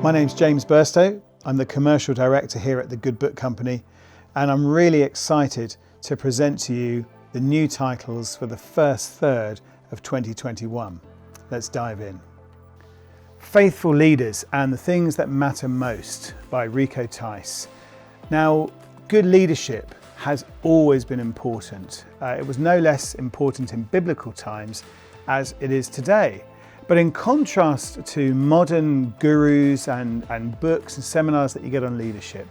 My name's James Burstow. I'm the Commercial Director here at the Good Book Company, and I'm really excited to present to you the new titles for the first third of 2021. Let's dive in. Faithful Leaders and the Things That Matter Most by Rico Tice. Now, good leadership has always been important. It was no less important in biblical times as it is today. But in contrast to modern gurus and books and seminars that you get on leadership,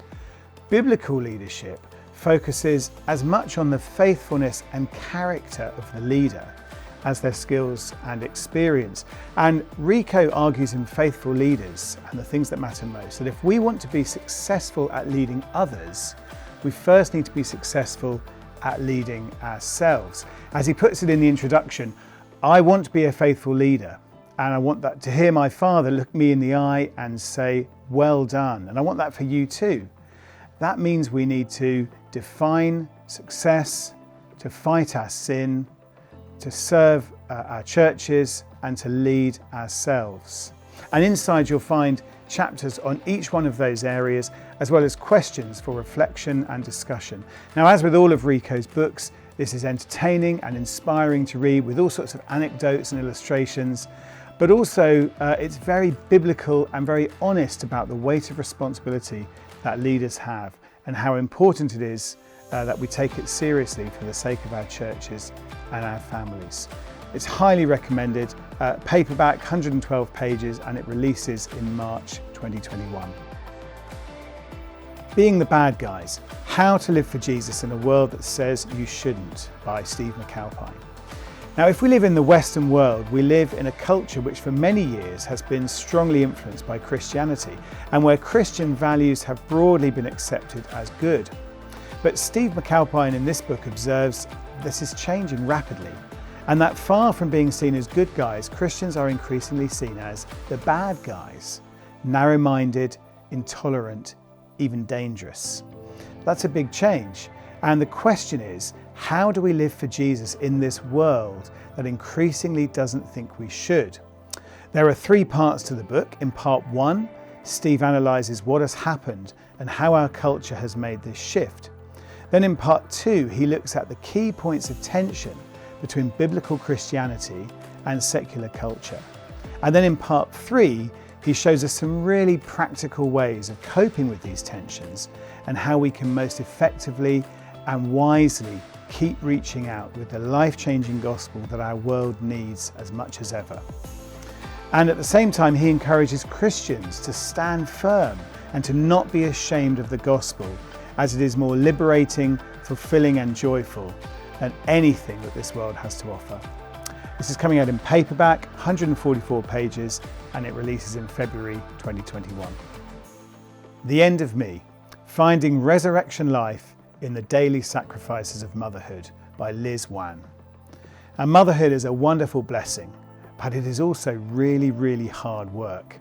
biblical leadership focuses as much on the faithfulness and character of the leader as their skills and experience. And Rico argues in Faithful Leaders and the Things That Matter Most that if we want to be successful at leading others, we first need to be successful at leading ourselves. As he puts it in the introduction, I want to be a faithful leader. And I want that to hear my Father look me in the eye and say, well done. And I want that for you too. That means we need to define success, to fight our sin, to serve our churches, and to lead ourselves. And inside you'll find chapters on each one of those areas, as well as questions for reflection and discussion. Now, as with all of Rico's books, this is entertaining and inspiring to read with all sorts of anecdotes and illustrations. But also it's very biblical and very honest about the weight of responsibility that leaders have and how important it is that we take it seriously for the sake of our churches and our families. It's highly recommended, paperback, 112 pages, and it releases in March 2021. Being the Bad Guys, How to Live for Jesus in a World That Says You Shouldn't by Steve McAlpine. Now, if we live in the Western world, we live in a culture which for many years has been strongly influenced by Christianity and where Christian values have broadly been accepted as good. But Steve McAlpine in this book observes this is changing rapidly and that far from being seen as good guys, Christians are increasingly seen as the bad guys, narrow-minded, intolerant, even dangerous. That's a big change. And the question is, how do we live for Jesus in this world that increasingly doesn't think we should? There are 3 parts to the book. In part 1, Steve analyses what has happened and how our culture has made this shift. Then in part 2, he looks at the key points of tension between biblical Christianity and secular culture. And then in part 3, he shows us some really practical ways of coping with these tensions and how we can most effectively and wisely keep reaching out with the life-changing gospel that our world needs as much as ever. And at the same time, he encourages Christians to stand firm and to not be ashamed of the gospel, as it is more liberating, fulfilling and joyful than anything that this world has to offer. This is coming out in paperback, 144 pages, and it releases in February 2021. The End of Me, Finding Resurrection Life in the Daily Sacrifices of Motherhood by Liz Wan. And motherhood is a wonderful blessing, but it is also really, really hard work.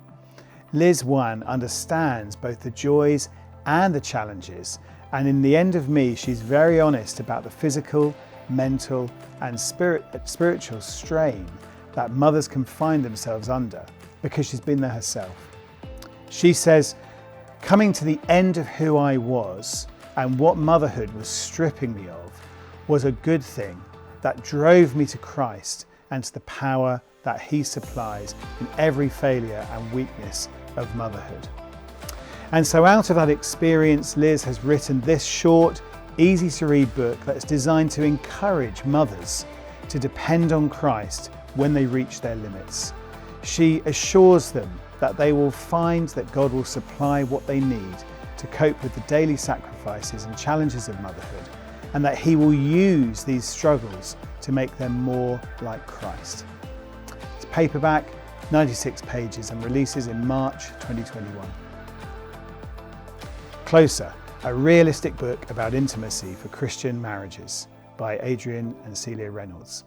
Liz Wan understands both the joys and the challenges, and in The End of Me, she's very honest about the physical, mental, and spiritual strain that mothers can find themselves under because she's been there herself. She says, coming to the end of who I was and what motherhood was stripping me of was a good thing that drove me to Christ and to the power that He supplies in every failure and weakness of motherhood. And so out of that experience, Liz has written this short, easy to read book that's designed to encourage mothers to depend on Christ when they reach their limits. She assures them that they will find that God will supply what they need to cope with the daily sacrifices and challenges of motherhood, and that He will use these struggles to make them more like Christ. It's paperback, 96 pages, and releases in March 2021. Closer, a realistic book about intimacy for Christian marriages by Adrian and Celia Reynolds.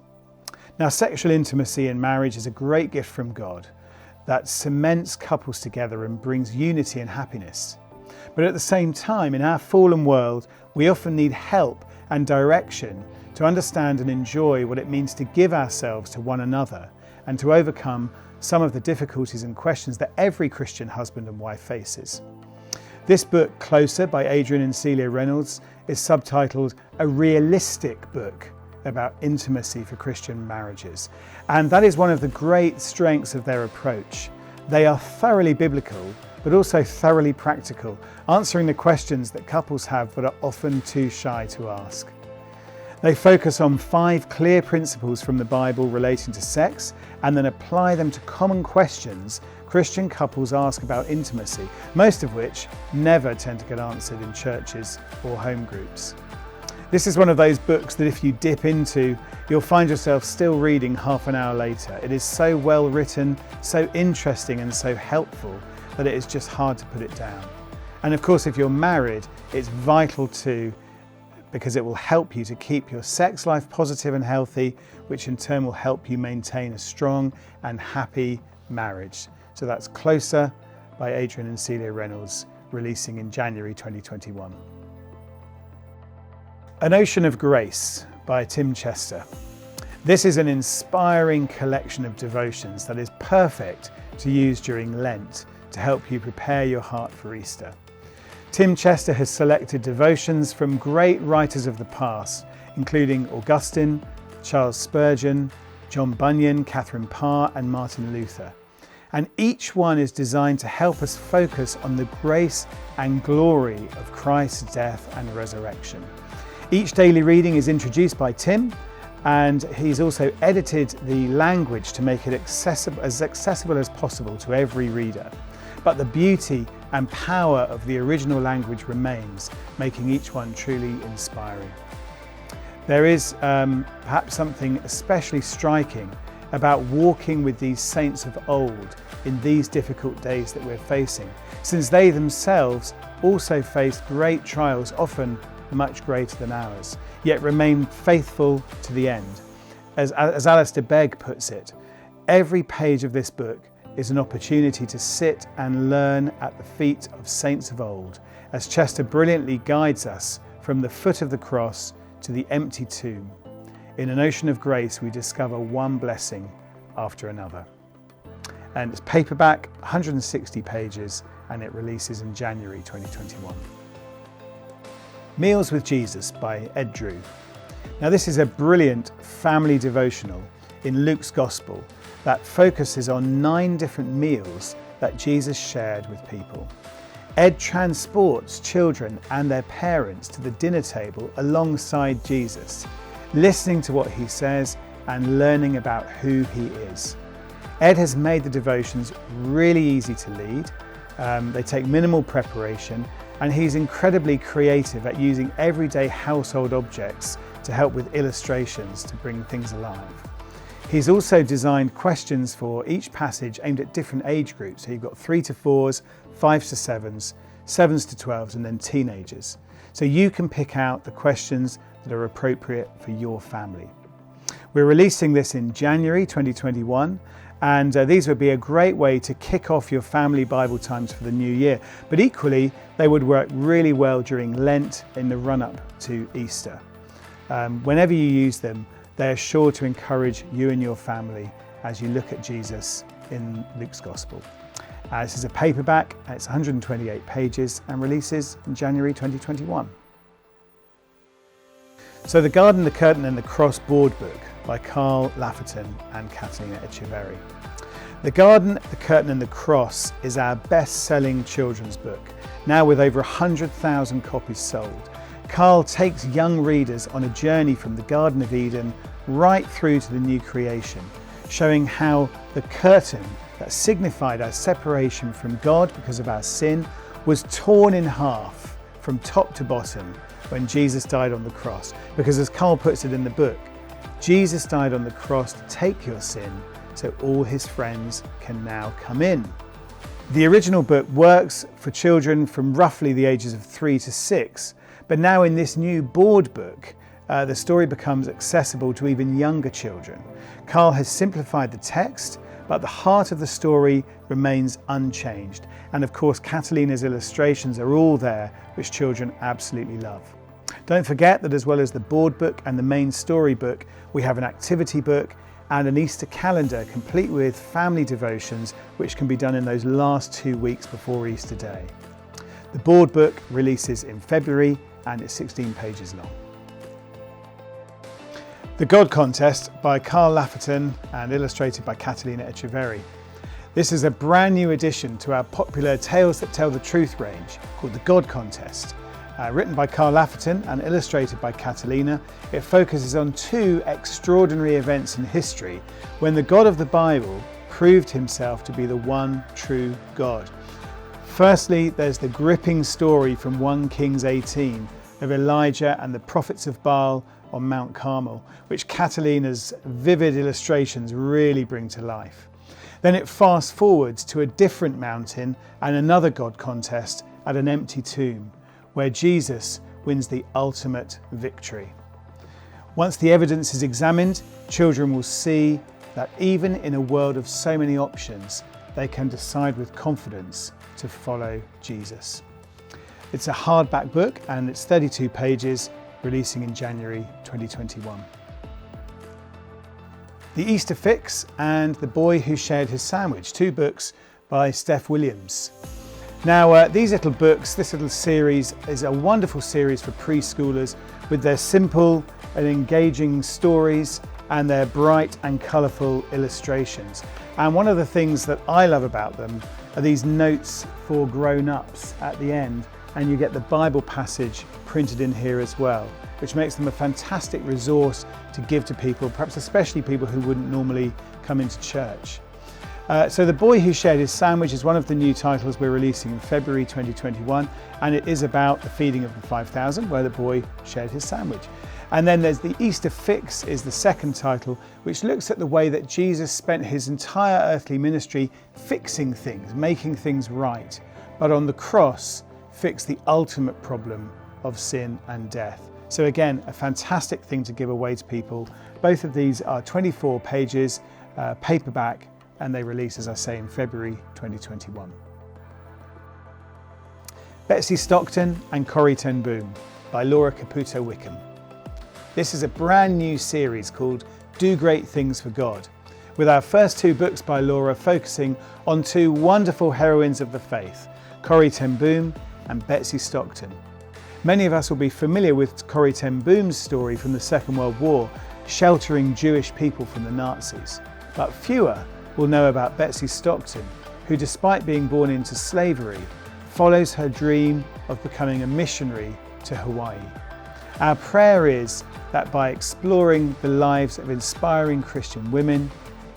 Now, sexual intimacy in marriage is a great gift from God that cements couples together and brings unity and happiness. But at the same time, in our fallen world, we often need help and direction to understand and enjoy what it means to give ourselves to one another and to overcome some of the difficulties and questions that every Christian husband and wife faces. This book, Closer, by Adrian and Celia Reynolds, is subtitled A Realistic Book about Intimacy for Christian Marriages. And that is one of the great strengths of their approach. They are thoroughly biblical, but also thoroughly practical, answering the questions that couples have but are often too shy to ask. They focus on 5 clear principles from the Bible relating to sex and then apply them to common questions Christian couples ask about intimacy, most of which never tend to get answered in churches or home groups. This is one of those books that if you dip into, you'll find yourself still reading half an hour later. It is so well written, so interesting and so helpful that it is just hard to put it down. And of course, if you're married, it's vital too, because it will help you to keep your sex life positive and healthy, which in turn will help you maintain a strong and happy marriage. So that's Closer by Adrian and Celia Reynolds, releasing in January 2021. An Ocean of Grace by Tim Chester. This is an inspiring collection of devotions that is perfect to use during Lent to help you prepare your heart for Easter. Tim Chester has selected devotions from great writers of the past, including Augustine, Charles Spurgeon, John Bunyan, Catherine Parr, and Martin Luther. And each one is designed to help us focus on the grace and glory of Christ's death and resurrection. Each daily reading is introduced by Tim, and he's also edited the language to make it as accessible as possible to every reader. But the beauty and power of the original language remains, making each one truly inspiring. There is perhaps something especially striking about walking with these saints of old in these difficult days that we're facing, since they themselves also faced great trials, often much greater than ours, yet remained faithful to the end. As Alistair Begg puts it, every page of this book is an opportunity to sit and learn at the feet of saints of old, as Chester brilliantly guides us from the foot of the cross to the empty tomb. In An Ocean of Grace, we discover one blessing after another. And it's paperback, 160 pages, and it releases in January 2021. Meals with Jesus by Ed Drew. Now, this is a brilliant family devotional in Luke's Gospel that focuses on 9 different meals that Jesus shared with people. Ed transports children and their parents to the dinner table alongside Jesus, listening to what he says and learning about who he is. Ed has made the devotions really easy to lead. They take minimal preparation, and he's incredibly creative at using everyday household objects to help with illustrations to bring things alive. He's also designed questions for each passage aimed at different age groups. So you've got 3 to 4s, 5s to 7s, 7s to 12s, and then teenagers. So you can pick out the questions that are appropriate for your family. We're releasing this in January 2021, and these would be a great way to kick off your family Bible times for the new year. But equally, they would work really well during Lent in the run-up to Easter. Whenever you use them, they are sure to encourage you and your family as you look at Jesus in Luke's Gospel. This is a paperback, it's 128 pages and releases in January 2021. So The Garden, the Curtain and the Cross board book by Carl Lafferton and Catalina Echeverry. The Garden, the Curtain and the Cross is our best-selling children's book, now with over 100,000 copies sold. Carl takes young readers on a journey from the Garden of Eden right through to the new creation, showing how the curtain that signified our separation from God because of our sin was torn in half from top to bottom when Jesus died on the cross. Because as Carl puts it in the book, Jesus died on the cross to take your sin so all his friends can now come in. The original book works for children from roughly the ages of 3 to 6, but now in this new board book, the story becomes accessible to even younger children. Carl has simplified the text, but the heart of the story remains unchanged. And of course, Catalina's illustrations are all there, which children absolutely love. Don't forget that as well as the board book and the main story book, we have an activity book and an Easter calendar complete with family devotions which can be done in those last 2 weeks before Easter Day. The board book releases in February and it's 16 pages long. The God Contest by Carl Lafferton and illustrated by Catalina Echeverri. This is a brand new addition to our popular Tales That Tell the Truth range called the God Contest. Written by Carl Lafferton and illustrated by Catalina, it focuses on 2 extraordinary events in history when the God of the Bible proved himself to be the one true God. Firstly, there's the gripping story from 1 Kings 18 of Elijah and the prophets of Baal on Mount Carmel, which Catalina's vivid illustrations really bring to life. Then it fast forwards to a different mountain and another God contest at an empty tomb, where Jesus wins the ultimate victory. Once the evidence is examined, children will see that even in a world of so many options, they can decide with confidence to follow Jesus. It's a hardback book and it's 32 pages, releasing in January 2021. The Easter Fix and The Boy Who Shared His Sandwich, 2 books by Steph Williams. Now these little books, this little series is a wonderful series for preschoolers with their simple and engaging stories and their bright and colourful illustrations. And one of the things that I love about them are these notes for grown-ups at the end, and you get the Bible passage printed in here as well, which makes them a fantastic resource to give to people, perhaps especially people who wouldn't normally come into church. So The Boy Who Shared His Sandwich is one of the new titles we're releasing in February 2021, and it is about the feeding of the 5,000 where the boy shared his sandwich. And then there's The Easter Fix is the second title, which looks at the way that Jesus spent his entire earthly ministry fixing things, making things right, but on the cross fixed the ultimate problem of sin and death. So again, a fantastic thing to give away to people. Both of these are 24 pages, paperback, and they release, as I say, in February 2021. Betsy Stockton and Corrie ten Boom by Laura Caputo Wickham. This is a brand new series called Do Great Things for God, with our first 2 books by Laura focusing on 2 wonderful heroines of the faith, Corrie ten Boom and Betsy Stockton. Many of us will be familiar with Corrie ten Boom's story from the Second World War, sheltering Jewish people from the Nazis. But fewer will know about Betsy Stockton, who, despite being born into slavery, follows her dream of becoming a missionary to Hawaii. Our prayer is that by exploring the lives of inspiring Christian women,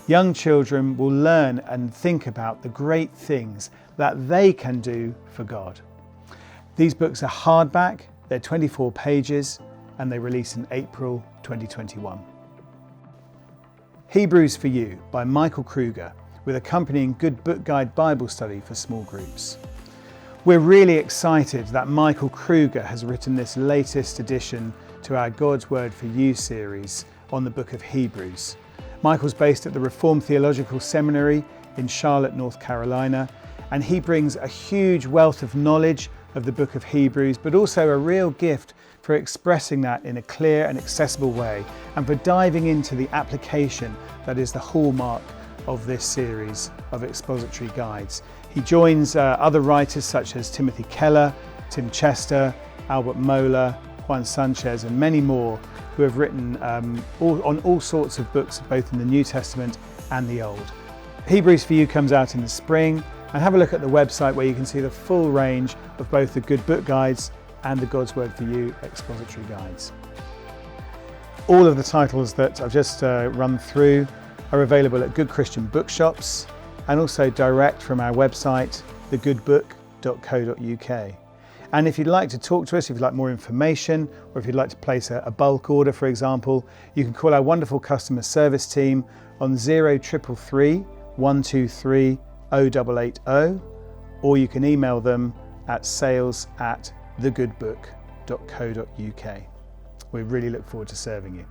young children will learn and think about the great things that they can do for God. These books are hardback, they're 24 pages, and they release in April 2021. Hebrews for You by Michael Kruger, with accompanying Good Book Guide Bible study for small groups. We're really excited that Michael Kruger has written this latest addition to our God's Word for You series on the book of Hebrews. Michael's based at the Reformed Theological Seminary in Charlotte, North Carolina, and he brings a huge wealth of knowledge of the book of Hebrews, but also a real gift for expressing that in a clear and accessible way, and for diving into the application that is the hallmark of this series of expository guides. He joins other writers such as Timothy Keller, Tim Chester, Albert Mohler, Juan Sanchez, and many more who have written on all sorts of books, both in the New Testament and the Old. Hebrews for You comes out in the spring, and have a look at the website where you can see the full range of both the Good Book Guides and the God's Word for You expository guides. All of the titles that I've just run through are available at good Christian bookshops and also direct from our website, thegoodbook.co.uk. And if you'd like to talk to us, if you'd like more information, or if you'd like to place a bulk order, for example, you can call our wonderful customer service team on 0333 123 0880, or you can email them at sales@thegoodbook.co.uk. We really look forward to serving you.